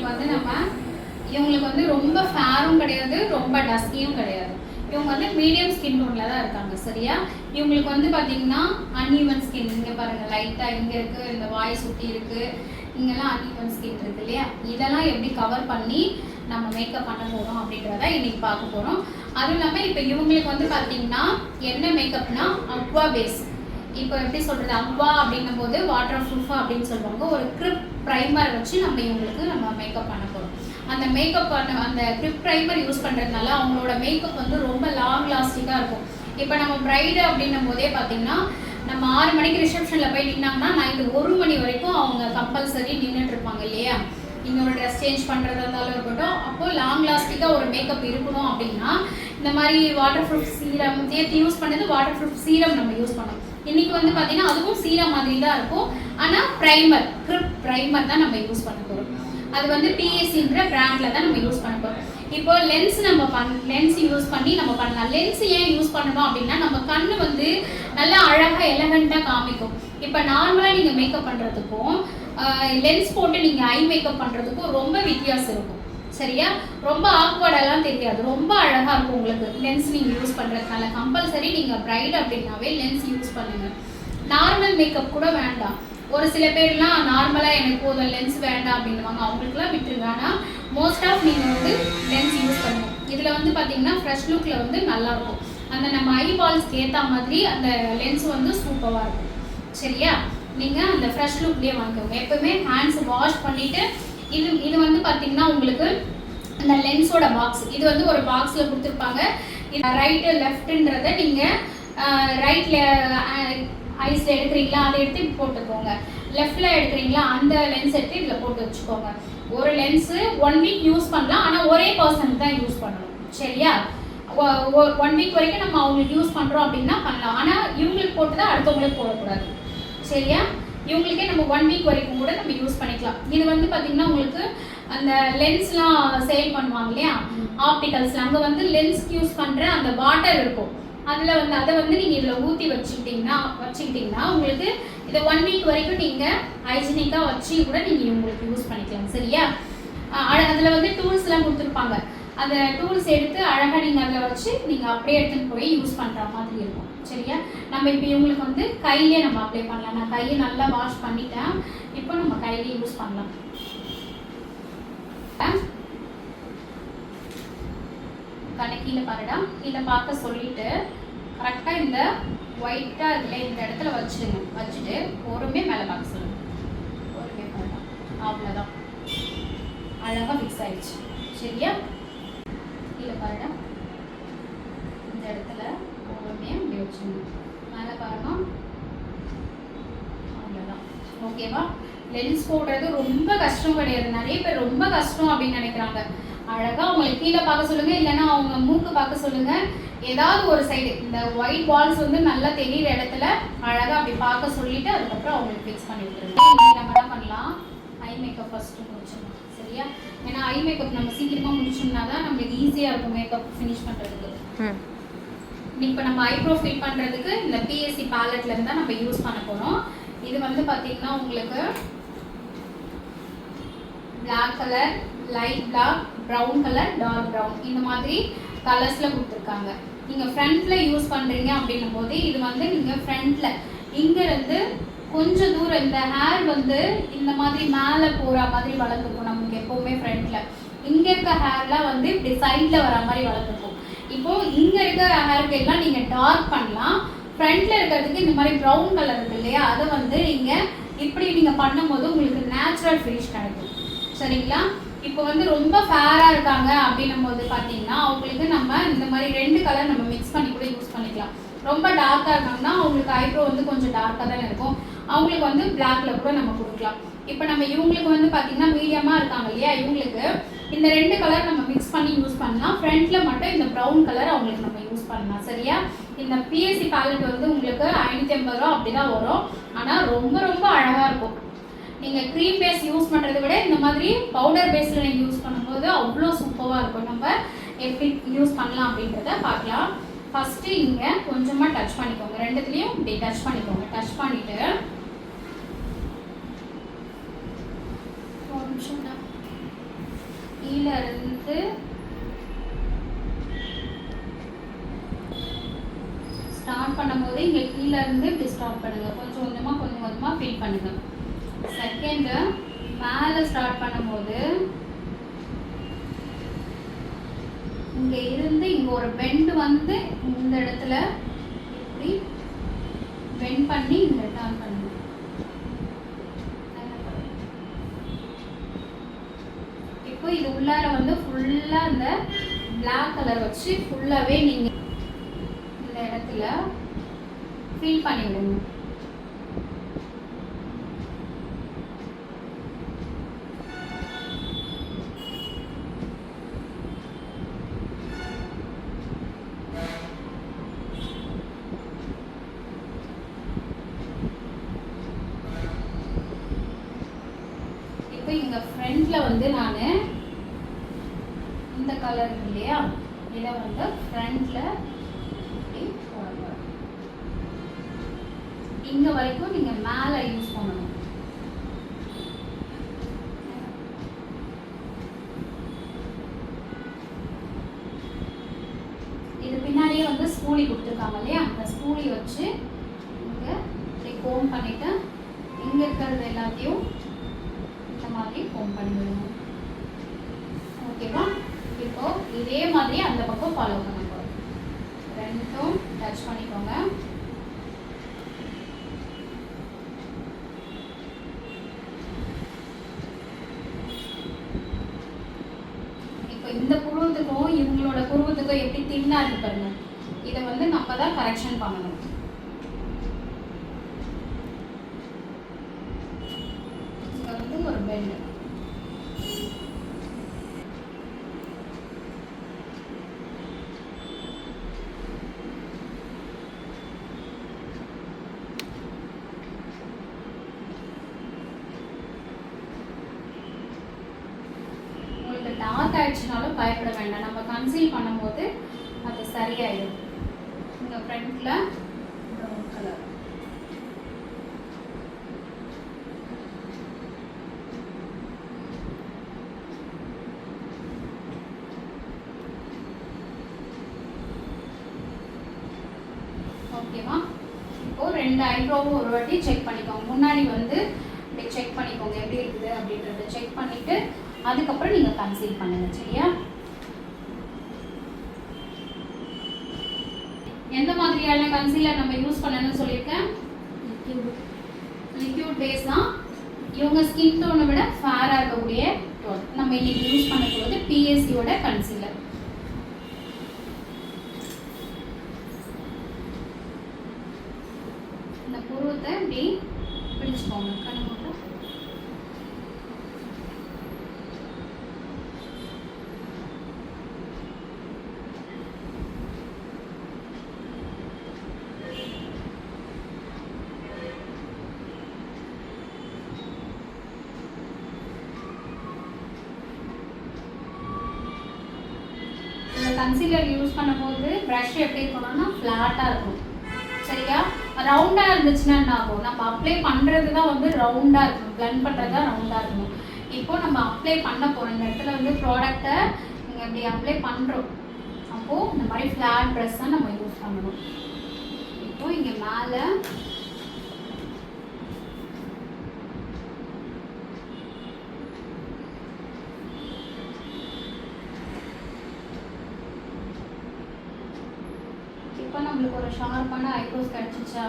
இவங்களுக்கு வந்து இவங்களுக்கு வந்து ரொம்ப ஃபேரும் கிடையாது, ரொம்ப டஸ்கியும் கிடையாது. இவங்க வந்து மீடியம் ஸ்கின் டோனில் தான் இருக்காங்க. சரியா? இவங்களுக்கு வந்து பார்த்தீங்கன்னா அன்ஈவன் ஸ்கின். இங்கே பாருங்கள், லைட்டாக இங்கே இருக்குது, இந்த வாய் சுற்றி இருக்குது, இங்கெல்லாம் அன்ஈவன் ஸ்கின் இருக்குது இல்லையா? இதெல்லாம் எப்படி கவர் பண்ணி நம்ம மேக்கப் பண்ண போகிறோம் அப்படின்றத இன்றைக்கி பார்க்க போகிறோம். அதுவும் இல்லாமல் இப்போ இவங்களுக்கு வந்து பார்த்தீங்கன்னா என்ன மேக்கப்னா அக்வா பேஸ். இப்போ எப்படி சொல்கிறது, அக்வா அப்படின்னும் போது வாட்டர் ப்ரூஃபா அப்படின்னு சொல்லுவாங்க. ஒரு கிரிப் ப்ரைமர் வச்சு இவங்களுக்கு நம்ம மேக்கப் பண்ண போகிறோம். அந்த மேக்கப் அந்த கிரிப் ப்ரைமர் யூஸ் பண்ணுறதுனால அவங்களோட மேக்கப் வந்து ரொம்ப லாங் லாஸ்டிக்காக இருக்கும். இப்போ நம்ம ப்ரைடு அப்படின்னும் போதே பார்த்தீங்கன்னா நம்ம 6 மணிக்கு ரிசப்ஷனில் போய் நின்னாங்கன்னா நைட்டு 1 மணி வரைக்கும் அவங்க கம்பல்சரி நின்றுட்டு இருப்பாங்க இல்லையா? இன்னொரு ட்ரெஸ் சேஞ்ச் பண்ணுறதா இருந்தாலும் இருக்கட்டும். அப்போது லாங் லாஸ்டிக்காக ஒரு மேக்கப் இருக்கணும் அப்படின்னா இந்த மாதிரி வாட்டர் ப்ரூஃப் சீரம் சேர்த்து யூஸ் பண்ணது. வாட்டர் ப்ரூஃப் சீரம் நம்ம யூஸ் பண்ணோம். இன்றைக்கி வந்து பார்த்தீங்கன்னா அதுவும் சீரம் மாதிரி தான் இருக்கும். ஆனால் ப்ரைமர், கிரிப் ப்ரைமர் தான் நம்ம யூஸ் பண்ண போகிறோம். அது வந்து பிஎஸ்சின்ற பிராண்டில் தான் நம்ம யூஸ் பண்ண போகிறோம். இப்போ லென்ஸ் லென்ஸ் யூஸ் பண்ணி நம்ம பண்ணலாம். லென்ஸ் ஏன் யூஸ் பண்ணணும் அப்படின்னா நம்ம கண் வந்து நல்லா அழகாக எலகண்ட்டாக காமிக்கும். இப்போ நார்மலாக நீங்கள் மேக்கப் பண்ணுறதுக்கும் லென்ஸ் போட்டு நீங்கள் ஐ மேக்கப் பண்ணுறதுக்கும் ரொம்ப வித்தியாசம் இருக்கும். சரியா? ரொம்ப ஆக்வர்டெல்லாம் தெரியாது, ரொம்ப அழகாக இருக்கும் உங்களுக்கு லென்ஸ் நீங்கள் யூஸ் பண்ணுறதுனால. கம்பல்சரி நீங்கள் ப்ரைட் அப்படின்னாவே லென்ஸ் யூஸ் பண்ணுங்கள். நார்மல் மேக்கப் கூட வேண்டாம். ஒரு சில பேர்லாம் நார்மலாக எனக்கு போதும் லென்ஸ் வேண்டாம் அப்படின்வாங்க, அவங்களுக்குலாம் விட்டுருங்க. ஆனால் மோஸ்ட் ஆஃப் நீங்கள் வந்து லென்ஸ் யூஸ் பண்ணுவோம். இதில் வந்து பார்த்தீங்கன்னா ஃப்ரெஷ் லுக்கில் வந்து நல்லாயிருக்கும். அந்த நம்ம ஐ பால்ஸ்க்கு ஏற்ற மாதிரி அந்த லென்ஸ் வந்து சூப்பராக இருக்கும். சரியா? நீங்கள் அந்த ஃப்ரெஷ் லுக்லேயே வாங்கிக்கோங்க. எப்போவுமே ஹேண்ட்ஸ் வாஷ் பண்ணிவிட்டு இது வந்து பார்த்தீங்கன்னா உங்களுக்கு அந்த லென்ஸோட பாக்ஸ், இது வந்து ஒரு பாக்ஸில் கொடுத்துருப்பாங்க. இது ரைட்டு லெஃப்ட்டுன்றதை நீங்கள் ரைட்டில் ஐஸில் எடுக்கிறீங்களா அதை எடுத்து போட்டுக்கோங்க. லெஃப்டில் எடுக்கிறீங்களா அந்த லென்ஸ் எடுத்து இதில் போட்டு வச்சுக்கோங்க. ஒரு லென்ஸு 1 வீக் யூஸ் பண்ணலாம். ஆனால் ஒரே பர்சன் தான் யூஸ் பண்ணணும். சரியா? 1 வீக் வரைக்கும் நம்ம அவங்களுக்கு யூஸ் பண்ணுறோம் அப்படின்னா பண்ணலாம். ஆனால் இவங்களுக்கு போட்டு தான் அடுத்தவங்களுக்கு போடக்கூடாது. சரியா? இவங்களுக்கே நம்ம 1 வீக் வரைக்கும் கூட நம்ம யூஸ் பண்ணிக்கலாம். இது வந்து பார்த்திங்கன்னா உங்களுக்கு அந்த லென்ஸ்லாம் சேல் பண்ணுவாங்க இல்லையா, ஆப்டிகல்ஸில், அங்கே வந்து லென்ஸ்க்கு யூஸ் பண்ணுற அந்த வாட்டர் இருக்கும். அதில் வந்து அதை வந்து நீங்கள் இதில் ஊற்றி வச்சுக்கிட்டிங்கன்னா உங்களுக்கு இதை 1 வீக் வரைக்கும் நீங்கள் ஹைஜீனிக்காக வச்சு கூட நீங்கள் உங்களுக்கு யூஸ் பண்ணிக்கலாம். சரியா? அதில் வந்து டூல்ஸ்லாம் கொடுத்துருப்பாங்க. அந்த டூல்ஸ் எடுத்து அழகாக நீங்கள் அதில் வச்சு நீங்கள் அப்படியே எடுத்துகிட்டு போய் யூஸ் பண்ணுற மாதிரி இருக்கும். சரியா? நம்ம இப்போ இவங்களுக்கு வந்து கையிலே நம்ம அப்ளை பண்ணலாம். நான் கையை நல்லா வாஷ் பண்ணிட்டேன். இப்போ நம்ம கையிலே யூஸ் பண்ணலாம். கீழே பாருடா, கீழே பார்க்க சொல்லிட்டு கரெக்டாக இந்த ஒயிட்டாக இதில் இந்த இடத்துல வச்சுடுங்க. வச்சுட்டு பொறுமையாக மேலே பார்க்க சொல்லுங்க. பொறுமையாக பண்ணலாம். அவ்வளோதான், அழகாக ஃபிக்ஸ் ஆயிடுச்சு. சரியா? கீழே பாருடா, இந்த இடத்துல பொறுமையாக இப்படி வச்சுங்க. மேலே பாருங்க. அவ்வளோதான். ஓகேவா? லென்ஸ் போடுறது ரொம்ப கஷ்டம் கிடையாது. நிறைய பேர் ரொம்ப கஷ்டம் அப்படின்னு நினைக்கிறாங்க. அழகாக அவங்களுக்கு கீழே பார்க்க சொல்லுங்கள், இல்லைன்னா அவங்க மூக்கு பார்க்க சொல்லுங்கள். ஏதாவது ஒரு சைடு இந்த ஒயிட் பால்ஸ் வந்து நல்லா தெரியிற இடத்துல அழகாக அப்படி பார்க்க சொல்லிவிட்டு அதுக்கப்புறம் அவங்களுக்கு ஃபிக்ஸ் பண்ணி விட்டுருங்க. நம்ம என்ன பண்ணலாம், ஐ மேக்கப் ஃபஸ்ட்டு முடிச்சிடலாம். சரியா? ஏன்னா ஐ மேக்கப் நம்ம சீக்கிரமாக முடிச்சோம்னா தான் நம்மளுக்கு ஈஸியாக இருக்கும் மேக்கப் ஃபினிஷ் பண்ணுறதுக்கு. இப்போ நம்ம ஐப்ரோ ஃபில் பண்ணுறதுக்கு இந்த பிஎஸ்சி பேலட்லேருந்து தான் நம்ம யூஸ் பண்ண போகிறோம். இது வந்து பார்த்திங்கன்னா உங்களுக்கு black colour, light black, brown colour, dark brown, இந்த மாதிரி கலர்ஸில் கொடுத்துருக்காங்க. நீங்கள் ஃப்ரண்ட்டில் யூஸ் பண்ணுறீங்க அப்படின்னும் போது இது வந்து நீங்கள் ஃப்ரண்ட்டில் இங்கேருந்து கொஞ்சம் தூரம் இந்த ஹேர் வந்து இந்த மாதிரி மேலே போகிற மாதிரி வளர்ந்துக்கும். நமக்கு எப்போவுமே ஃப்ரண்ட்டில் இங்கே இருக்க ஹேர்லாம் வந்து இப்படி சைடில் வர மாதிரி வளர்ந்துக்கும். இப்போது இங்கே இருக்க ஹேருக்கு எல்லாம் நீங்கள் டார்க் பண்ணலாம். ஃப்ரண்ட்டில் இருக்கிறதுக்கு இந்த மாதிரி ப்ரௌன் கலர் இருக்குது இல்லையா, அதை வந்து நீங்கள் இப்படி நீங்கள் பண்ணும்போது உங்களுக்கு நேச்சுரல் ஃபினிஷ் கிடைக்கும். சரிங்களா? இப்போ வந்து ரொம்ப ஃபேராக இருக்காங்க அப்படின்னும் போது பார்த்தீங்கன்னா அவங்களுக்கு நம்ம இந்த மாதிரி 2 கலர் நம்ம மிக்ஸ் பண்ணி கூட யூஸ் பண்ணிக்கலாம். ரொம்ப டார்க்காக இருக்காங்கன்னா அவங்களுக்கு ஐப்ரோ வந்து கொஞ்சம் டார்க்காக தானே இருக்கும், அவங்களுக்கு வந்து பிளாக்ல கூட நம்ம கொடுக்கலாம். இப்போ நம்ம இவங்களுக்கு வந்து பார்த்தீங்கன்னா மீடியமாக இருக்காங்க இல்லையா, இவங்களுக்கு இந்த 2 கலர் நம்ம மிக்ஸ் பண்ணி யூஸ் பண்ணலாம். ஃப்ரண்ட்டில் மட்டும் இந்த ப்ரௌன் கலர் அவங்களுக்கு நம்ம யூஸ் பண்ணலாம். சரியா? இந்த பிஎஸ்சி பேலட் வந்து உங்களுக்கு 550 ரூபா அப்படி தான் வரும். ஆனால் ரொம்ப ரொம்ப அழகாக இருக்கும். நீங்கள் க்ரீம் பேஸ் யூஸ் பண்ணுறதை விட இந்த மாதிரி பவுடர் பேஸில் நீங்கள் யூஸ் பண்ணும்போது அவ்வளோ சூப்பராக இருக்கும். நம்ம எப்படி யூஸ் பண்ணலாம் அப்படின்றத பார்க்கலாம். ஃபஸ்ட்டு இங்கே கொஞ்சமாக டச் பண்ணிக்கோங்க. ரெண்டுத்துலேயும் இப்படி டச் பண்ணிக்கோங்க. டச் பண்ணிவிட்டு ஒரு 1 நிமிஷம் கீழே இருந்து ஸ்டார்ட் பண்ணும்போது இங்கே கீழே இருந்து இப்படி ஸ்டார்ட் பண்ணுங்கள். கொஞ்சம் கொஞ்சமாக ஃபில் பண்ணுங்கள். செகண்டு மேலே ஸ்டார்ட் பண்ணும்போது இங்கே இருந்து இங்கே ஒரு பெண்டு வந்து இந்த இடத்துல இப்படி பெண்ட் பண்ணி இங்கே டர்ன் பண்ணுங்க. இப்போ இது உள்ளார வந்து ஃபுல்லாக இந்த பிளாக் கலர் வச்சு ஃபுல்லாகவே நீங்கள் இந்த இடத்துல ஃபில் பண்ணி விடுங்க. இப்போ இங்கே ஃப்ரண்ட்டில் வந்து நான் இந்த கலர் இருக்கு இல்லையா, இதை வந்து ஃப்ரண்ட்டில் இங்கே வரைக்கும் நீங்கள் மேலே யூஸ் பண்ணணும். இது பின்னாடியே வந்து ஸ்பூலி கொடுத்துருக்காங்க இல்லையா, அந்த ஸ்பூலி வச்சு இங்கே இப்படி கோம் பண்ணிவிட்டு இங்கே இருக்கிறது எல்லாத்தையும் இந்த மாதிரி கோம் பண்ணி விடணும். ஓகேவா? இப்போ இதே மாதிரி அந்த பக்கம் ஃபாலோ பண்ண போகிறோம். ரெண்டும் டச் பண்ணிக்கோங்க. இப்போ இந்த புருவத்துக்கும் இவங்களோட புருவத்துக்கும் எப்படி தின்னா இருக்கு பாருங்க, இதை வந்து நம்ம தான் கரெக்ஷன் பண்ணணும். இங்கே வந்து ஒரு பெண்ட். டார்க் ஆயிடுச்சுனாலும் பயப்பட வேண்டாம், நம்ம கன்சீல் பண்ணும்போது அது சரியாயிடும். இந்த ஃப்ரண்ட்டில் ப்ரௌன் கலர். ஓகேவா? இப்போது 2 ஐப்ரோவும் ஒரு வாட்டி செக் பண்ணிக்கோங்க. முன்னாடி வந்து இப்படி செக் பண்ணிக்கோங்க எப்படி இருக்குது அப்படின்றத செக் பண்ணிவிட்டு அதுக்கப்புறம் நீங்கள் கன்சீல் பண்ணுங்க. சரியா? எந்த மாதிரியான கன்சீலர் நம்ம யூஸ் பண்ணணும்னு சொல்லியிருக்கேன்? லிக்யூட் பேஸ் தான். இவங்க ஸ்கின் டோனை விட ஃபேராக இருக்கக்கூடிய டோன் நம்ம இன்னைக்கு யூஸ் பண்ண போகிறது பிஎஸ்சியோட கன்சீலர். இந்த புருவத்தை இப்படி பிடிச்சுக்கோங்க. கண்ணு மட்டும் கன்சீலர் யூஸ் பண்ணும்போது ப்ரஷ் எப்படி இருக்கணும்னா ஃப்ளாட்டாக இருக்கும். சரியா? ரவுண்டாக இருந்துச்சுன்னா என்ன ஆகும், நம்ம அப்ளை பண்ணுறது தான் வந்து ரவுண்டாக இருக்கணும், பிளண்ட் பண்ணுறது தான் ரவுண்டாக இருக்கணும். இப்போ நம்ம அப்ளை பண்ண போகிறோம், இந்த இடத்துல வந்து ப்ராடக்டை நீங்கள் இப்படி அப்ளை பண்ணுறோம், அப்போது இந்த மாதிரி ஃப்ளாட் ப்ரஷ் தான் நம்ம யூஸ் பண்ணணும். இப்போது இங்கே மேலே இப்போ நம்மளுக்கு ஒரு ஷார்ப்பான ஐப்ரோஸ் கிடச்சிச்சா?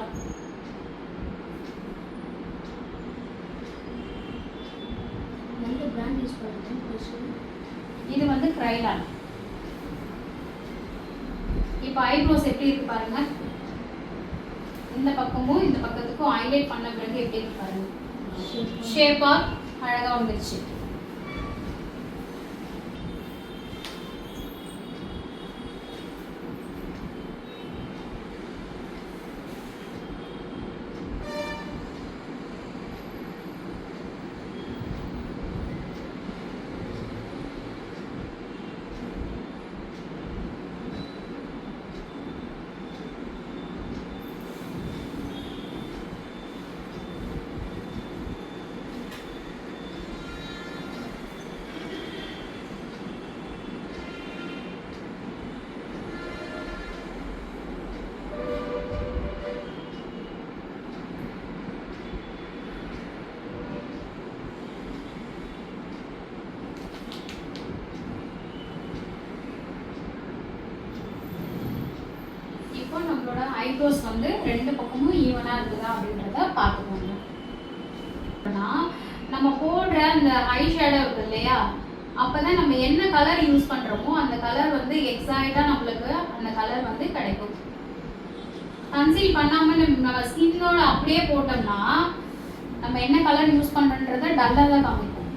இது வந்து க்ரைலான். இப்போ ஐப்ரோஸ் எப்படி இருக்கு பாருங்க. இந்த பக்கமும் இந்த பக்கத்துக்கும் ஹைலைட் பண்ண பிறகு எப்படி இருக்கு பாருங்க, ஷேப்பா அழகா வந்துருச்சு. ஐப்ரோஸ் வந்து 2 பக்கமும் ஈவனாக இருக்குதா அப்படின்றத பார்த்துக்கோங்க. நம்ம போடுற அந்த ஐ ஷேடோ இருக்குது இல்லையா, அப்போ தான் நம்ம என்ன கலர் யூஸ் பண்ணுறோமோ அந்த கலர் வந்து எக்ஸாக்டாக நம்மளுக்கு அந்த கலர் வந்து கிடைக்கும். கன்சீல் பண்ணாமல் நம்ம ஸ்கின்னோட அப்படியே போட்டோம்னா நம்ம என்ன கலர் யூஸ் பண்ணுறன்றத டல்லாக தான் காமிக்கும்.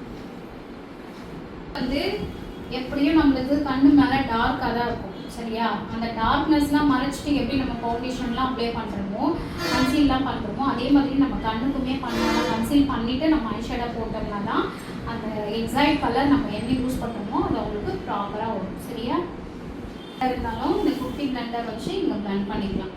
வந்து எப்படியும் நம்மளுக்கு கண்ணு மேலே டார்க்காக தான் இருக்கும். சரியா, அந்த டார்க்னஸ்லாம் மறைச்சிட்டு எப்படி நம்ம ஃபவுண்டேஷன்லாம் அப்ளை பண்ணுறோமோ கன்சீல்லாம் பண்ணுறோமோ அதே மாதிரி நம்ம கண்ணுக்குமே பண்ணலாம். கன்சீல் பண்ணிவிட்டு நம்ம ஐஷேடோ போட்டோம்னா தான் அந்த எக்ஸாக்ட் கலர் நம்ம என்ன யூஸ் பண்ணுறோமோ அது அவங்களுக்கு ப்ராப்பராக வரும். சரியா, இருந்தாலும் இந்த குட்டி பிளண்டர் வச்சு இங்கே பிளண்ட் பண்ணிக்கலாம்.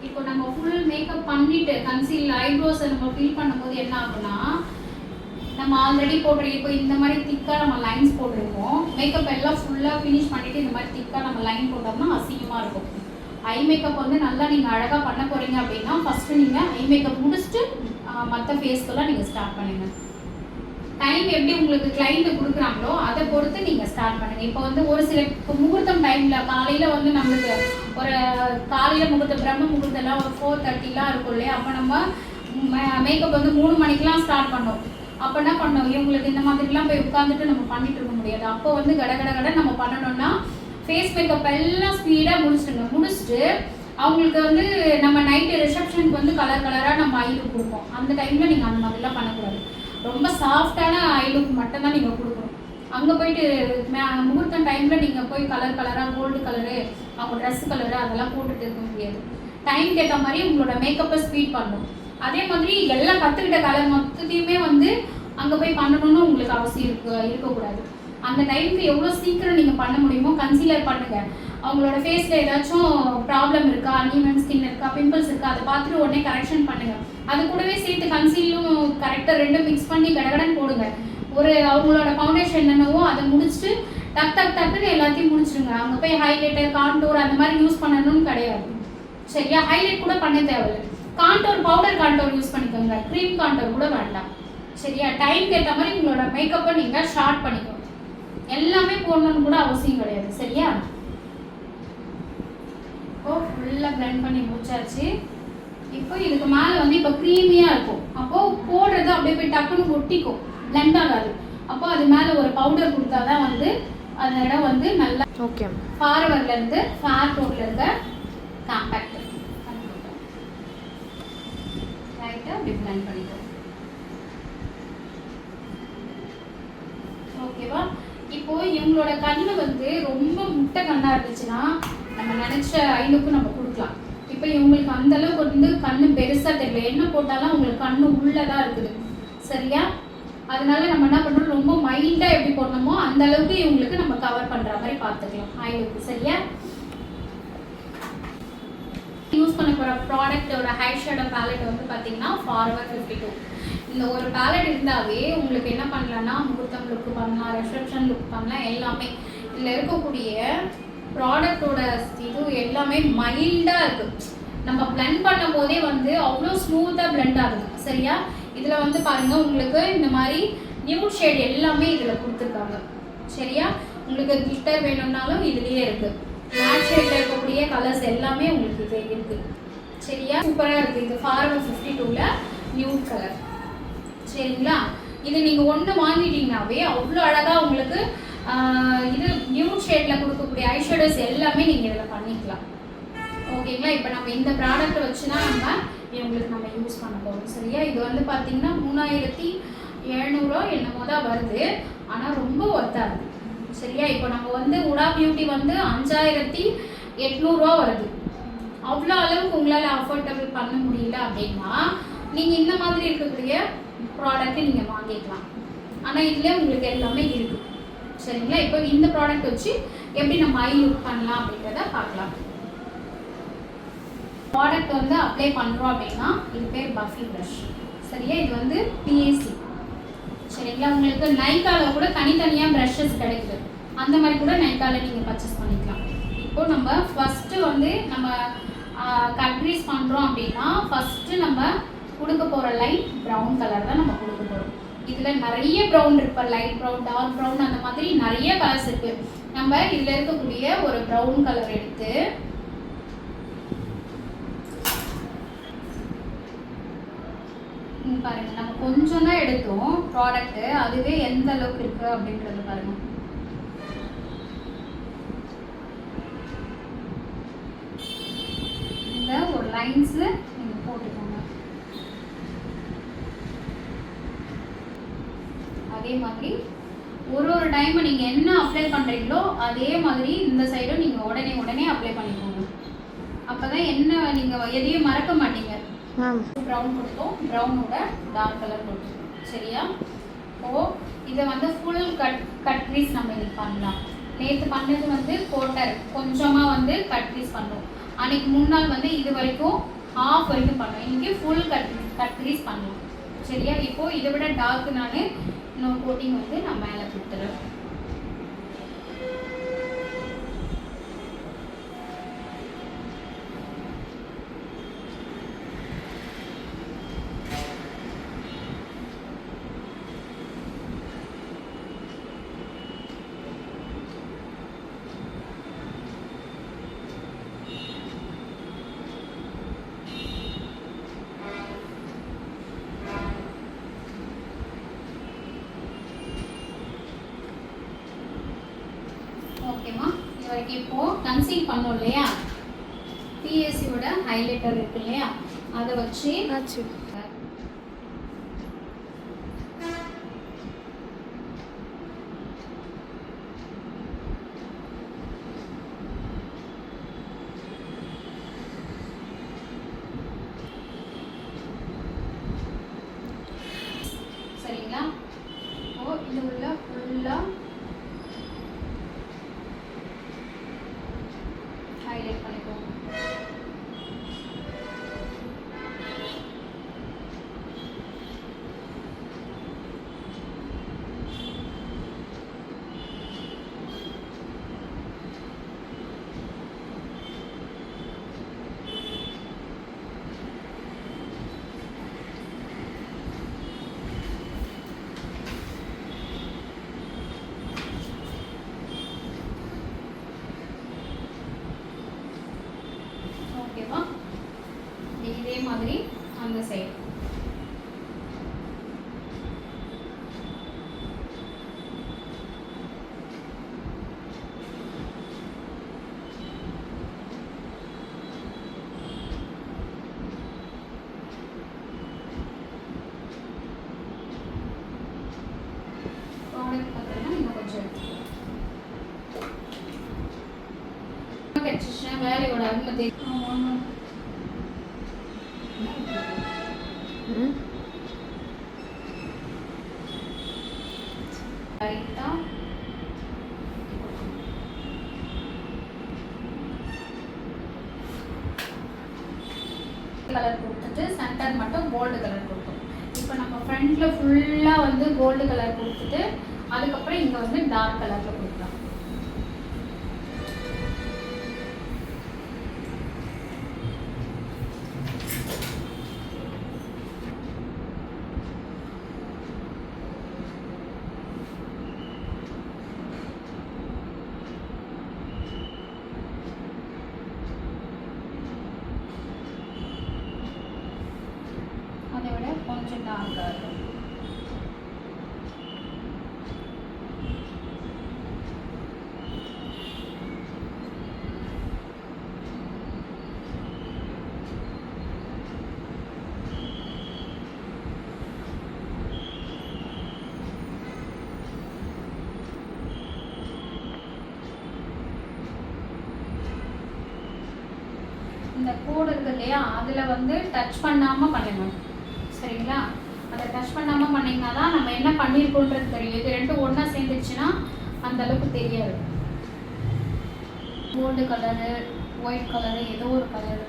இப்போ நம்ம ஃபுல் மேக்கப் பண்ணிட்டு கன்சீல் ஐப்ரோஸை நம்ம ஃபில் பண்ணும்போது என்ன ஆகும்னா, நம்ம ஆல்ரெடி போடுற இப்போ இந்த மாதிரி திக்காக நம்ம லைன்ஸ் போட்டிருக்கோம். மேக்கப் எல்லாம் ஃபுல்லாக ஃபினிஷ் பண்ணிவிட்டு இந்த மாதிரி திக்காக நம்ம லைன் போட்டோம்னா அசிங்கமாக இருக்கும். ஐ மேக்கப் வந்து நல்லா நீங்கள் அழகாக பண்ண போகிறீங்க அப்படின்னா ஃபஸ்ட்டு நீங்கள் ஐ மேக்கப் முடிச்சுட்டு மற்ற ஃபேஸ்க்கெல்லாம் நீங்கள் ஸ்டார்ட் பண்ணுங்கள். டைம் எப்படி உங்களுக்கு கிளைண்ட் கொடுக்குறாங்களோ அதை பொறுத்து நீங்கள் ஸ்டார்ட் பண்ணுங்கள். இப்போ வந்து ஒரு சில இப்போ முகூர்த்தம் டைமில் காலையில் வந்து நம்மளுக்கு ஒரு காலையில் முகூர்த்தம் பிரம்ம முகூர்த்தம்லாம் ஒரு 4:30 இருக்கும் இல்லையா, அப்போ நம்ம மேக்கப் வந்து 3 மணிக்கெலாம் ஸ்டார்ட் பண்ணோம். அப்போ என்ன பண்ணோம், இவங்களுக்கு இந்த மாதிரிலாம் போய் உட்காந்துட்டு நம்ம பண்ணிட்டு இருக்க முடியாது. அப்போ வந்து கட நம்ம பண்ணணும்னா ஃபேஸ் மேக்கப் எல்லாம் ஸ்பீடாக முடிச்சுட்டு அவங்களுக்கு வந்து நம்ம நைட்டு ரிசப்ஷனுக்கு வந்து கலராக நம்ம ஐ லுக் கொடுப்போம். அந்த டைமில் நீங்கள் அந்த மாதிரிலாம் பண்ணக்கூடாது. ரொம்ப சாஃப்டான ஐ லுக் மட்டும்தான் நீங்கள் கொடுக்கணும். அங்கே போயிட்டு முகூர்த்தம் டைமில் நீங்கள் போய் கலராக கோல்டு கலரு அவங்க ட்ரெஸ் கலரு அதெல்லாம் போட்டுட்டு இருக்க முடியாது. டைம்க்கு ஏற்ற மாதிரி உங்களோட மேக்கப்பை ஸ்பீட் பண்ணணும். அதே மாதிரி எல்லாம் கற்றுக்கிட்ட கலர் மொத்தத்தையுமே வந்து அங்கே போய் பண்ணணும்னு உங்களுக்கு அவசியம் இருக்கக்கூடாது. அந்த டைமுக்கு எவ்வளோ சீக்கிரம் நீங்கள் பண்ண முடியுமோ கன்சீலர் பண்ணுங்கள். அவங்களோட ஃபேஸில் ஏதாச்சும் ப்ராப்ளம் இருக்கா, அன்ஈவன் ஸ்கின் இருக்கா, பிம்பிள்ஸ் இருக்கா, அதை பார்த்துட்டு உடனே கரெக்ஷன் பண்ணுங்கள். அது கூடவே சேர்த்து கன்சீலும் கரெக்டாக ரெண்டும் மிக்ஸ் பண்ணி கடகடன்னு போடுங்க. ஒரு அவங்களோட ஃபவுண்டேஷன் என்னென்னவோ அதை முடிச்சுட்டு டக்குன்னு எல்லாத்தையும் முடிச்சிடுங்க. அங்கே போய் ஹைலைட்டர் கான்டோர் அந்த மாதிரி யூஸ் பண்ணணும்னு கிடையாது. சரியா, ஹைலைட் கூட பண்ண தேவையில்லை. கான்டோர் பவுடர் கான்டோர் யூஸ் பண்ணிக்கோங்க, க்ரீம் கான்டோர் கூட வேண்டாம். சரியா, டைம்க்கு ஏற்ற மாதிரி உங்களோட மேக்கப்பை நீங்கள் ஷார்ட் பண்ணிக்கோங்க. எல்லாமே போடணும்னு கூட அவசியம் கிடையாது. சரியா, இப்போ ஃபுல்லாக பிளெண்ட் பண்ணி முடிச்சாச்சு. இப்போ இதுக்கு மேலே வந்து இப்போ க்ரீமியாக இருக்கும். அப்போது போடுறது அப்படியே போய் டக்குன்னு ஒட்டிக்கும், பிளெண்ட் ஆகாது. அப்போ அது மேலே ஒரு பவுடர் கொடுத்தா தான் வந்து அந்த இடம் வந்து நல்லா ஓகே. ஃபார்வர்ட்லேருந்து ஃபேர் டோனில் இருக்க காம்பேக்ட் ரைட்டாக அப்படி பிளெண்ட் பண்ணிக்கும். ஓகேவா, இப்போ இவங்களோட கண்ணு வந்து ரொம்ப முட்டை கண்ணாக இருந்துச்சுன்னா நம்ம நினச்ச ஐலுக்கு நம்ம கொடுக்கலாம். இப்போ இவங்களுக்கு அந்த அளவுக்கு வந்து கண்ணு பெருசாக தெரியல, என்ன போட்டாலும் அவங்களுக்கு கண்ணு உள்ளதாக இருக்குது. சரியா, அதனால நம்ம என்ன பண்ணுறோம், ரொம்ப மைல்டாக எப்படி போடணுமோ அந்த அளவுக்கு இவங்களுக்கு நம்ம கவர் பண்ணுற மாதிரி பார்த்துக்கலாம் ஐலுக்கு. சரியா, யூஸ் பண்ண போகிற ப்ராடக்டோட ஹை ஷேடோ பேலட் வந்து பார்த்தீங்கன்னா ஃபார்வர் 52. இந்த ஒரு பேலட் இருந்தாவே உங்களுக்கு என்ன பண்ணலான்னா முகூர்த்தம் லுக்கு பண்ணலாம், ரிசப்ஷன் லுக் பண்ணலாம். எல்லாமே இதில் இருக்கக்கூடிய ப்ராடக்டோட இது எல்லாமே மைல்டாக இருக்குது. நம்ம பிளெண்ட் பண்ணும் போதே வந்து அவ்வளோ ஸ்மூத்தாக பிளெண்ட் ஆகுது. சரியா, இதில் வந்து பாருங்கள் உங்களுக்கு இந்த மாதிரி நியூட் ஷேட் எல்லாமே இதில் கொடுத்துருக்காங்க. சரியா, உங்களுக்கு கிளிட்டர் வேணும்னாலும் இதுலேயே இருக்குது. மேட் ஷேடில் இருக்கக்கூடிய கலர்ஸ் எல்லாமே உங்களுக்கு இது இருக்குது. சரியா, சூப்பராக இருக்குது. இது ஃபார்வர் 52ல் நியூட் கலர். சரிங்களா, இது நீங்கள் ஒன்று வாங்கிட்டீங்கன்னாவே அவ்வளோ அழகாக உங்களுக்கு இது நியூட் ஷேடில் கொடுக்கக்கூடிய ஐஷேடோஸ் எல்லாமே நீங்கள் இதில் பண்ணிக்கலாம். ஓகேங்களா, இப்போ நம்ம இந்த ப்ராடக்ட்டை வச்சு தான் இவங்களுக்கு நம்ம யூஸ் பண்ண போகிறோம். சரியா, இது வந்து பார்த்தீங்கன்னா 3700 என்னமோ தான் வருது, ஆனால் ரொம்ப ஒர்த்தாக இருக்குது. சரியா, இப்போ நம்ம வந்து உடா பியூட்டி வந்து 5800 வருது. அவ்வளோ அளவுக்கு உங்களால் அஃபோர்டபுள் பண்ண முடியல அப்படின்னா நீங்கள் இந்த மாதிரி இருக்கக்கூடிய ப்ராடக்ட்டை நீங்கள் வாங்கிக்கலாம். ஆனால் இதில் உங்களுக்கு எல்லாமே இருக்குது. சரிங்களா, இப்போ இந்த ப்ராடக்ட் வச்சு எப்படி நம்ம ஐ லுக் பண்ணலாம் அப்படின்றத பார்க்கலாம். ப்ராடக்ட் வந்து அப்ளை பண்ணுறோம் அப்படின்னா இது பேர் பஃபி ப்ரஷ். சரியா, இது வந்து பிஏசி. சரிங்களா, உங்களுக்கு நைக்காவில் கூட தனித்தனியாக ப்ரஷஸ் கிடைக்குது. அந்த மாதிரி கூட நைக்காவில் நீங்கள் பர்ச்சேஸ் பண்ணிக்கலாம். இப்போது நம்ம ஃபஸ்ட்டு வந்து நம்ம கட் க்ரீஸ் பண்ணுறோம் அப்படின்னா ஃபஸ்ட்டு நம்ம கொடுக்க போகிற லைட் ப்ரௌன் கலர் தான் நம்ம கொடுக்க போகிறோம். இதில் நிறைய ப்ரௌன் இருக்கு, லைட் ப்ரௌன், டார்க் ப்ரௌன், அந்த மாதிரி நிறைய கலர்ஸ் இருக்குது. நம்ம இதில் இருக்கக்கூடிய ஒரு ப்ரௌன் கலர் எடுத்து பாருங்க, நம்ம கொஞ்சம் தான் எடுத்தோம் ப்ராடக்ட், அதுவே எந்த அளவுக்கு இருக்கு அப்படின்றது பாருங்க. இந்த ஒரு லைன்ஸ் நீங்க போட்டுக்கோங்க. அதே மாதிரி ஒரு டைம் நீங்க என்ன அப்ளை பண்றீங்களோ அதே மாதிரி இந்த சைடும் நீங்க உடனே அப்ளை பண்ணிக்கோங்க. அப்பதான் என்ன நீங்க எதையும் மறக்க மாட்டீங்க. ப்ரௌன் கொடுத்தோம், ப்ரௌனோட டார்க் கலர் கொடுத்தோம். சரியா? ஓ இதை வந்து ஃபுல் கட் க்ரீஸ் நம்ம இது பண்ணலாம். நேற்று பண்ணது வந்து கோட்டர் கொஞ்சமாக வந்து கட் க்ரீஸ் பண்ணோம். அன்னைக்கு முன்னாள் வந்து இது வரைக்கும் ஹாஃப் வரைக்கும் பண்ணோம். இன்றைக்கி ஃபுல் கட் க்ரீஸ் பண்ணலாம். சரியா? இப்போது இதை விட டார்க் நான் இன்னொரு கோட்டிங் வந்து நான் மேலே கொடுத்துறேன். ஓகேம்மா, இது வரைக்கும் இப்போது கன்சீல் பண்ணோம் இல்லையா, பிஎஸ்சியோட ஹைலைட்டர் இருக்கு இல்லையா, அதை வச்சு சரிங்களா? ஓ இது உள்ள ஃபுல்லாக ஹைலைட் பண்ணிக்கோங்க. ஓகேவா? இதே மாதிரி அந்த சைடு ப்ராடக்ட் பார்த்தீங்கன்னா இன்னும் கொஞ்சம் கிடைச்சிச்சுன்னா வேலையோட அருமை தெரியும். கலர் கொடுத்துட்டு சென்டர் மட்டும் கோல்டு கலர் கொடுத்தோம். இப்போ நம்ம ஃப்ரண்ட்ல ஃபுல்லா வந்து கோல்டு கலர் கொடுத்துட்டு அதுக்கப்புறம் இங்க வந்து டார்க் கலர்ல கொடுக்கலாம். அதை விட கொஞ்சம் டார்க்காக இருக்கும். இந்த கோடு இருக்கு இல்லையா, அதில் வந்து டச் பண்ணாமல் பண்ணணும். சரிங்களா? அதை டச் பண்ணாமல் பண்ணிங்கன்னா தான் நம்ம என்ன பண்ணியிருக்கோன்றது தெரியும். இது ரெண்டும் ஒன்றா சேர்ந்துச்சுன்னா அந்த அளவுக்கு தெரியாது. கோல்டு கலரு, ஒயிட் கலரு, ஏதோ ஒரு கலரு.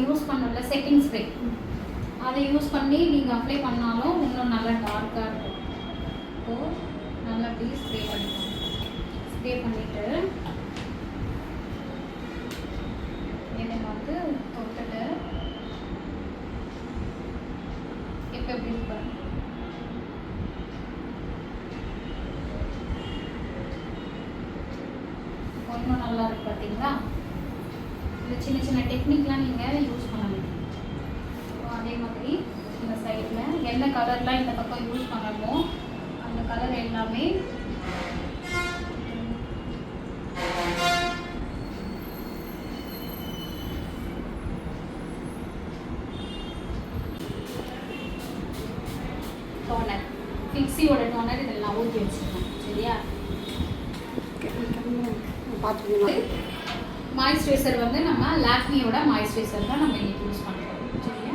யூஸ் பண்ணல செட்டிங் ஸ்ப்ரே, அதை யூஸ் பண்ணி நீங்கள் அப்ளை பண்ணாலும் இன்னும் நல்லா டார்க்காக இருக்கும். ஸோ நல்லா அப்படி ஸ்ப்ரே பண்ணிக்கோங்க. ஸ்ப்ரே பண்ணிவிட்டு இதை வந்து தொட்டுட்டு இப்போ எப்படி இருப்பாங்க இன்னும் நல்லா இருக்கு பார்த்தீங்களா. இந்த சின்ன சின்ன டெக்னிக்லாம் நீங்கள் யூஸ் பண்ணணும். அதே மாதிரி இந்த சைடில் என்ன கலர்லாம் இந்த பக்கம் யூஸ் பண்ணணுமோ அந்த கலர் எல்லாமே டோனர், ஃபிக்ஸியோட டோனர் இதெல்லாம் ஊற்றி வச்சுருக்கோம். சரியா? மாய்ஸ்சரைசர் வந்து நம்ம லாக்மியோட மாய்ஸ்சரைசர் தான் நம்ம இன்னைக்கு யூஸ் பண்ணுறோம். சரியா?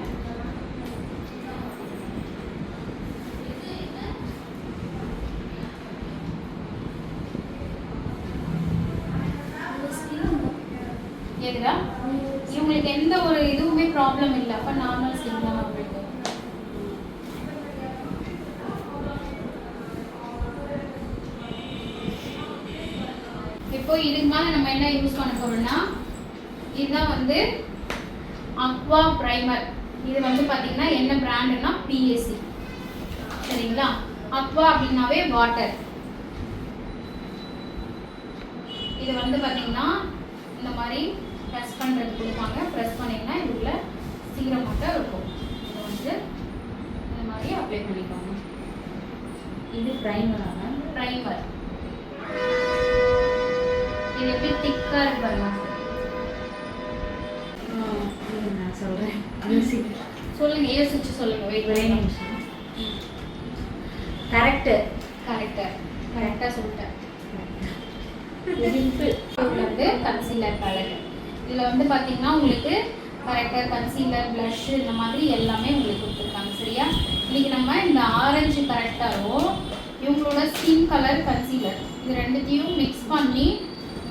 எதுடா இவங்களுக்கு எந்த ஒரு இதுவுமே ப்ராப்ளம் இல்லை. அப்போ நார்மல் ஸ்கின் தான் அவங்களுக்கு. இப்போ இதுக்கு மேலே நம்ம என்ன யூஸ் பண்ண போறோம்னா இதுதான் வந்து அக்வா பிரைமர். இது வந்து பார்த்தீங்கன்னா என்ன பிராண்டுன்னா PAC. சரிங்களா? அக்வா அப்படின்னாவே வாட்டர். இது வந்து பார்த்தீங்கன்னா இந்த மாதிரி ப்ரெஸ் பண்ணுறது கொடுப்பாங்க. ப்ரெஸ் பண்ணிங்கன்னா இதுக்குள்ள சீரம் மட்டும் இருக்கும். இதை வந்து இந்த மாதிரி அப்ளை பண்ணிக்கோங்க. இது பிரைமரான பிரைமர். இது எப்படி திக்காக இருக்கு பாருங்க. நான் சொல்கிறேன், சொல்லுங்க, யோசிச்சு சொல்லுங்க. வெயிட் ஒரே நிமிஷம். கரெக்டாக சொல்லிட்டேன். வந்து கன்சீலர் பேலட். இதில் வந்து பார்த்தீங்கன்னா உங்களுக்கு கரெக்டர், கன்சீலர், ப்ளஷ் இந்த மாதிரி எல்லாமே உங்களுக்கு கொடுத்துருக்காங்க. சரியா? இன்னைக்கு நம்ம இந்த ஆரஞ்சு கரெக்டாகவும் இவங்களோட ஸ்கின் கலர் கன்சீலர் இது ரெண்டுத்தையும் மிக்ஸ் பண்ணி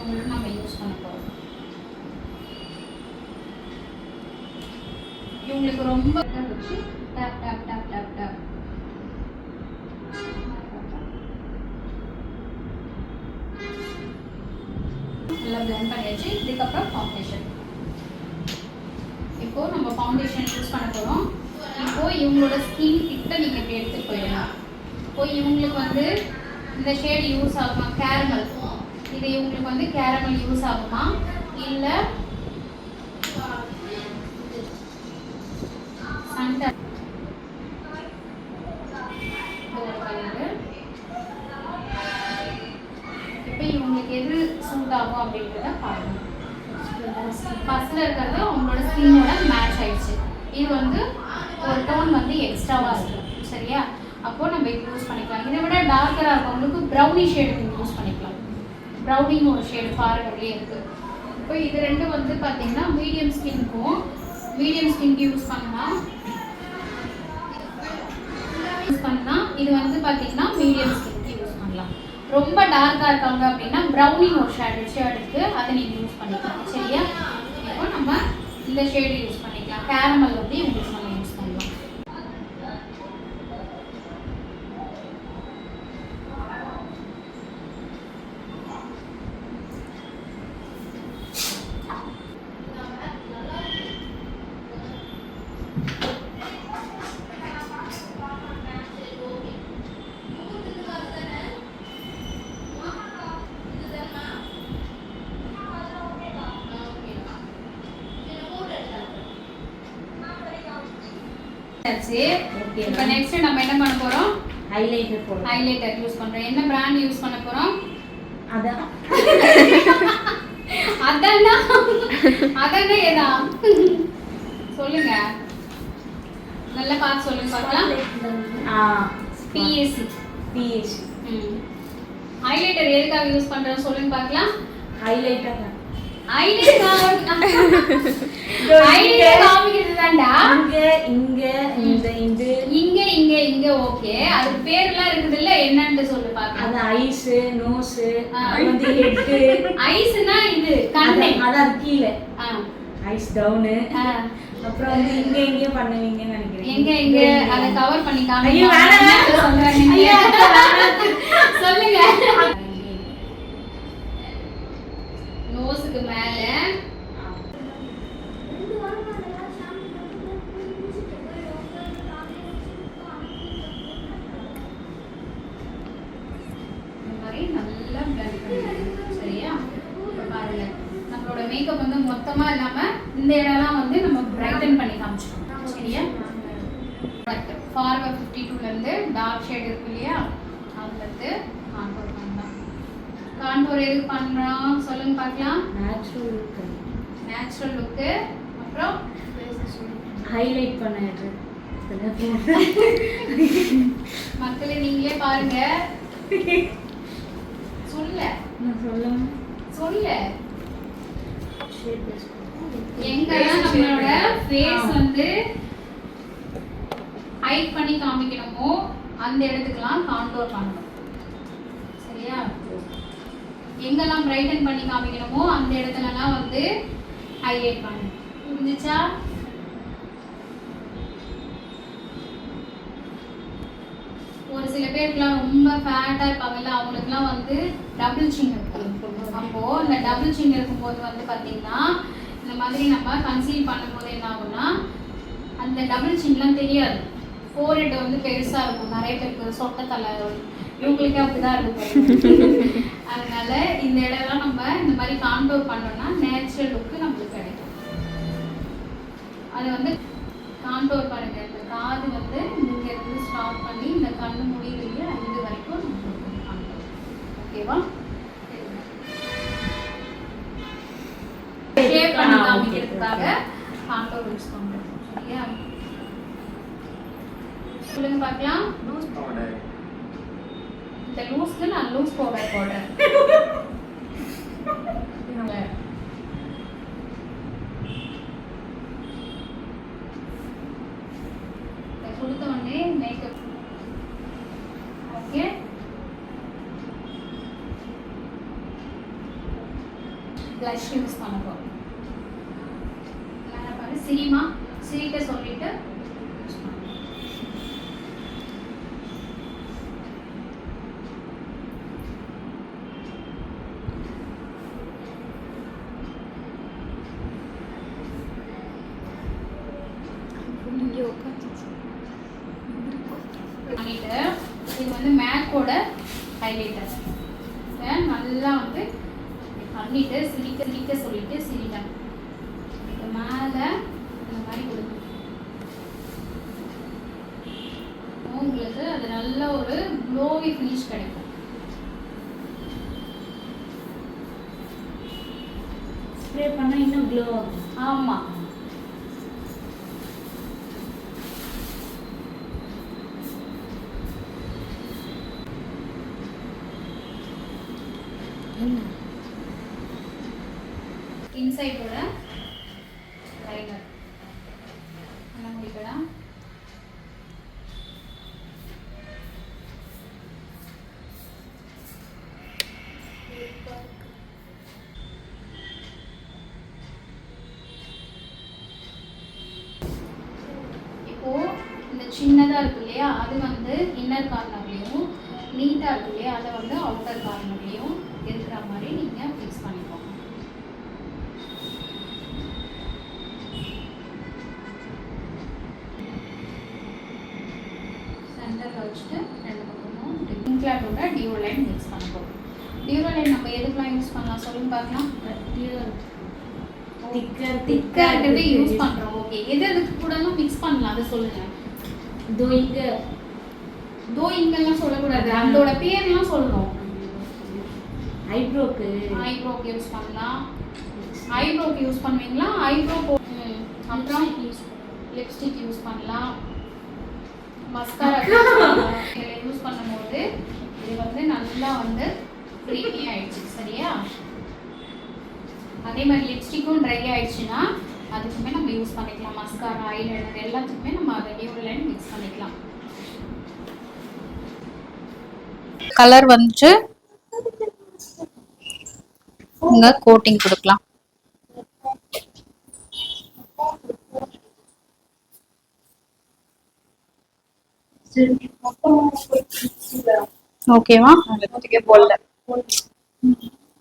உங்களுக்கு நம்ம யூஸ் பண்ண போகிறோம். இவங்களுக்கு ரொம்ப வச்சு tap tap tap tap tap நல்லா பிளெண்ட் பண்ணியாச்சு. இதுக்கப்புறம் ஃபவுண்டேஷன். இப்போ நம்ம ஃபவுண்டேஷன் யூஸ் பண்ண போகிறோம். இப்போ இவங்களோட ஸ்கின் கிட்ட நீங்கள் இப்படி எடுத்துகிட்டு போயிடலாம். இப்போ இவங்களுக்கு வந்து இந்த ஷேட் யூஸ் ஆகுமா? கேரமல். இது இவங்களுக்கு வந்து கேரமல் யூஸ் ஆகுமா இல்லை சண்டை? இப்போ இவங்களுக்கு எது சூட் ஆகும் அப்படின்றத பாருங்க. ஃபர்ஸ்ட்ல இருக்கிறது அவங்களோட ஸ்கின்னோட மேட்ச் ஆயிடுச்சு. இது வந்து ஒரு டோன் வந்து எக்ஸ்ட்ராவாக இருக்கும். சரியா? அப்போ நம்ம இது யூஸ் பண்ணிக்கலாம். இதை விட டார்க்கராக இருக்கவங்களுக்கு ப்ரௌனி ஷேடு நீங்கள் யூஸ் பண்ணிக்கலாம். ப்ரௌனின்னு ஒரு ஷேடு ஃபார்வர்ட்லேயே இருக்குது. இப்போ இது ரெண்டும் வந்து பார்த்தீங்கன்னா மீடியம் ஸ்கின்க்கு யூஸ் பண்ணலாம். இது வந்து பார்த்தீங்கன்னா மீடியம் ஸ்கின்க்கு யூஸ் பண்ணலாம். ரொம்ப டார்க்காக இருக்காங்க அப்படின்னா ப்ரௌனிங் ஒரு ஷேடு இருக்குது, அதை நீங்கள் யூஸ் பண்ணிக்கலாம். சரியா? இப்போ நம்ம இந்த ஷேடு யூஸ் பண்ணிக்கலாம். கேரமல் வந்து இவங்களுக்கு நம்ம யூஸ் பண்ணலாம். இப்போ நெக்ஸ்ட் நம்ம என்ன பண்ண போறோம்? ஹைலைட்டர் யூஸ் பண்றோம். என்ன பிராண்ட் யூஸ் பண்ண போறோம்? அதானே ஏதா சொல்லுங்க, நல்லா பார்த்து சொல்லுங்க பார்க்கலாம். PAC. ஹைலைட்டர் எதுக்காக யூஸ் பண்றோம் சொல்லுங்க பார்க்கலாம். ஹைலைட்டர் இங்க ஓகே. அதுக்கு பேர்லாம் இருக்குது இல்ல, என்னன்னு சொல்லு பாக்கலாம். அது ஐஸ், நோஸ், வந்து ஹெட். ஐஸ்னா இது கண்ணு, அதான் கீழ ஐஸ் டவுன், அப்புறம் வந்து இங்க எங்கேயோ பண்ணுவீங்கன்னு நினைக்கிறேன். எங்க அதை கவர் பண்ணி ஐயோ, வேணாம், வேணாம். சொல்லுங்க. நோஸுக்கு மேல இந்த மாதிரி நல்லா blend பண்ணிக்கணும். சரியா? இப்ப பாருங்க, நம்மளோட மேக்கப் வந்து மொத்தமா இல்லாம இந்த இடம்லாம் வந்து நம்ம பிரைட்டன் பண்ணி காமிச்சிக்கணும். சரியா? ஃபார்வர் 52ல இருந்து டார்க் ஷேட் இருக்கு இல்லையா, அதுல இருந்து கான்டோர் பண்ணலாம். கான்டோர் எதுக்கு பண்றோம் சொல்லுங்க பார்க்கலாம். நேச்சுரல் லுக்கு. அப்புறம் ஹைலைட் பண்ணது. மக்களே நீங்களே பாருங்க. சொல்ல நான் சொல்லணும். சொல்ல எங்கெல்லாம் நம்மளோட ஃபேஸ் வந்து ஹைட் பண்ணி காமிக்கணுமோ அந்த இடத்துக்குலாம் கான்டோர் பண்ணணும். சரியா? எங்கெல்லாம் பிரைட்டன் பண்ணி காமிக்கணுமோ அந்த இடத்துலலாம் வந்து ஹைலைட் பண்ணணும். புரிஞ்சுச்சா? ஒரு சில பேருக்குலாம் ரொம்ப ஃபேட்டா இருப்பாங்கல்ல, அவங்களுக்குலாம் வந்து டபுள் சின் இருக்கும். அப்போ இந்த டபுள் சின் இருக்கும்போது வந்து பார்த்தீங்கன்னா இந்த மாதிரி நம்ம கன்சீல் பண்ணும்போது என்ன ஆகும்னா அந்த டபுள் சின்லாம் தெரியாது. ஃபோர்ஹெட் வந்து பெருசா இருக்கும். நிறைய பேருக்கு சொட்ட தலை, இவங்களுக்கே அப்படிதான் இருக்கும். அதனால இந்த இடம்லாம் நம்ம இந்த மாதிரி கான்டோர் பண்ணோம்னா நேச்சுரல் லுக்கு நம்மளுக்கு கிடைக்கும். அது வந்து கான்டோர் பாருங்க, இந்த காது வந்து இங்க இருந்து ஸ்டார்ட் பண்ணி இந்த கண்ணு முடியலையே இது வரைக்கும் நம்ம கான்டோர். ஓகேவா? ஷேப் பண்ணி காமிக்கிறதுக்காக கான்டோர் யூஸ் பண்றோம். சரியா? சொல்லுங்க பார்க்கலாம். Loose powder. இந்த லூஸ்ல நான் லூஸ் பவுடர் போடுறேன். கொடுத்த உடனே மேக்கப். ஓகே, ப்ளஷ் யூஸ் பண்ண போறோம். நான் பாரு சிரிமா சிரிக்க சொல்லிட்டு பண்ணிட்டு இது வந்து மேக்கோட ஹைலைட்டர். நல்லா வந்து பண்ணிட்டு சிரிக்க சிரிக்க சொல்லிட்டு சிரிட்டேன். இது மேலே இந்த மாதிரி கொடுக்கும். உங்களுக்கு அது நல்ல ஒரு க்ளோவி ஃபினிஷ் கிடைக்கும். ஸ்ப்ரே பண்ணா இன்னும் க்ளோ ஆகும். ஆமா. இன்சைடோட லைனர் என்ன முடிக்கலாம். இப்போ இந்த சின்னதா இருக்கு இல்லையா, அது வந்து இன்னர் கார்னர்லயும், நீட்டா இருக்கு இல்லையா அதை வந்து அவுட்டர் கார்னர்லயும் இருக்கிற மாதிரி நீங்க ஃபிக்ஸ் பண்ணிக்கோங்க. சென்டர்ல வச்சுட்டு ரெண்டு பக்கமும் இன்க்ளாட்டோட டியூ லைன் மிக்ஸ் பண்ண போறோம். டியூ லைன் நம்ம எதுக்கெல்லாம் யூஸ் பண்ணலாம் சொல்லுங்க பார்க்கலாம். திக்கா இருக்கிறது யூஸ் பண்றோம். ஓகே, எது எதுக்கு கூடலாம் மிக்ஸ் பண்ணலாம் அதை சொல்லுங்க. தோ இங்கெல்லாம் சொல்லக்கூடாது, அதோட பேர்லாம் சொல்லணும். ஐப்ரோக்கு யூஸ் பண்ணலாம். ஐப்ரோக்கு யூஸ் பண்ணுவீங்களா? ஐப்ரோ அப்புறம் லிப்ஸ்டிக் யூஸ் பண்ணலாம். மஸ்காரா இதில் யூஸ் பண்ணும்போது இது வந்து நல்லா வந்து க்ரீமி ஆயிடுச்சு. சரியா? அதே மாதிரி லிப்ஸ்டிக்கும் ட்ரை ஆயிடுச்சுன்னா அதுக்குமே நம்ம யூஸ் பண்ணிக்கலாம். மஸ்காரா, ஐலைனர் எல்லாத்துக்குமே நம்ம அதை டியூ லைன் மிக்ஸ் பண்ணிக்கலாம். கலர் வந்துட்டு இங்க கோட்டிங் கொடுக்கலாம். ஓகேவா?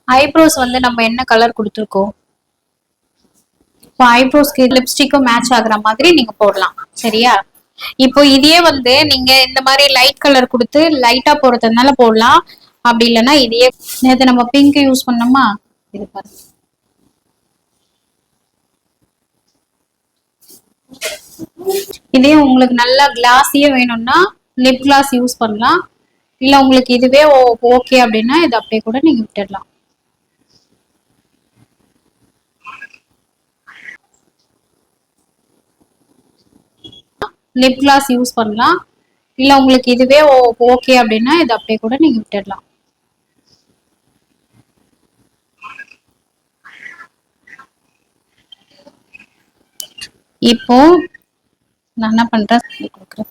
ஐப்ரோஸ் வந்து நம்ம என்ன கலர் கொடுத்துருக்கோம், இப்போ ஐப்ரோஸ்க்கு லிப்ஸ்டிக்கும் மேட்ச் ஆகுற மாதிரி நீங்க போடலாம். சரியா? இப்போ இதே வந்து நீங்க இந்த மாதிரி லைட் கலர் கொடுத்து லைட்டா போறதுனால போடலாம். அப்படி இல்லைன்னா இதையே நேற்று நம்ம பிங்க் யூஸ் பண்ணோமா, இது பாருங்க. இதே உங்களுக்கு நல்லா கிளாஸியே வேணும்னா லிப் கிளாஸ் யூஸ் பண்ணலாம். இல்ல உங்களுக்கு இதுவே ஓகே அப்படின்னா இது அப்படியே கூட நீங்க விட்டுடலாம். லிப் கிளாஸ் யூஸ் பண்ணலாம். இல்ல உங்களுக்கு இதுவே ஓகே அப்படின்னா இது அப்படியே கூட நீங்க விட்டுடலாம். இப்போ நான் என்ன பண்றேன், கொடுக்குறேன்.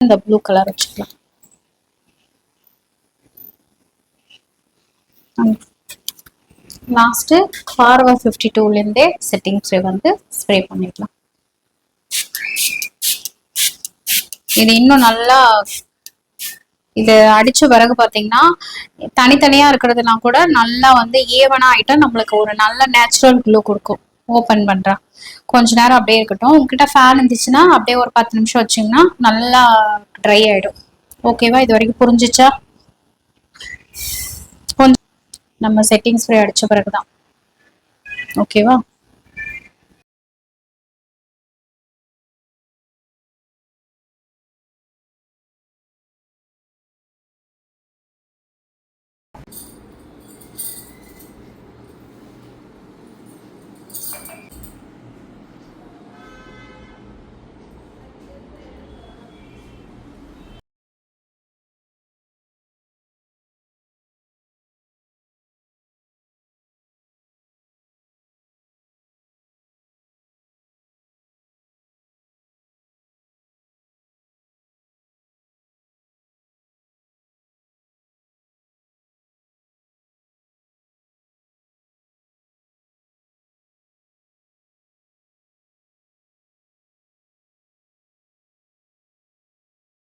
இந்த ப்ளூ கலர் வச்சுக்கலாம். லாஸ்ட் ஃபார்வர்ட் 52ல இருந்தே செட்டிங்ஸ் வந்து ஸ்ப்ரே பண்ணிடலாம். இது இன்னும் நல்லா இது அடிச்ச பிறகு பாத்தீங்கன்னா தனித்தனியா இருக்கிறதுலாம் கூட நல்லா வந்து ஈவனா ஆயிட்டா நம்மளுக்கு ஒரு நல்ல நேச்சுரல் க்ளோ கொடுக்கும். ஓபன் பண்றேன், கொஞ்ச நேரம் அப்படியே இருக்கட்டும். உங்ககிட்ட ஃபேன் இருந்துச்சுன்னா அப்படியே ஒரு 10 நிமிஷம் வச்சிங்கன்னா நல்லா ட்ரை ஆயிடும். ஓகேவா? இது வரைக்கும் புரிஞ்சிச்சா? கொஞ்சம் நம்ம செட்டிங் ஸ்ப்ரே அடிச்ச பிறகுதான். ஓகேவா?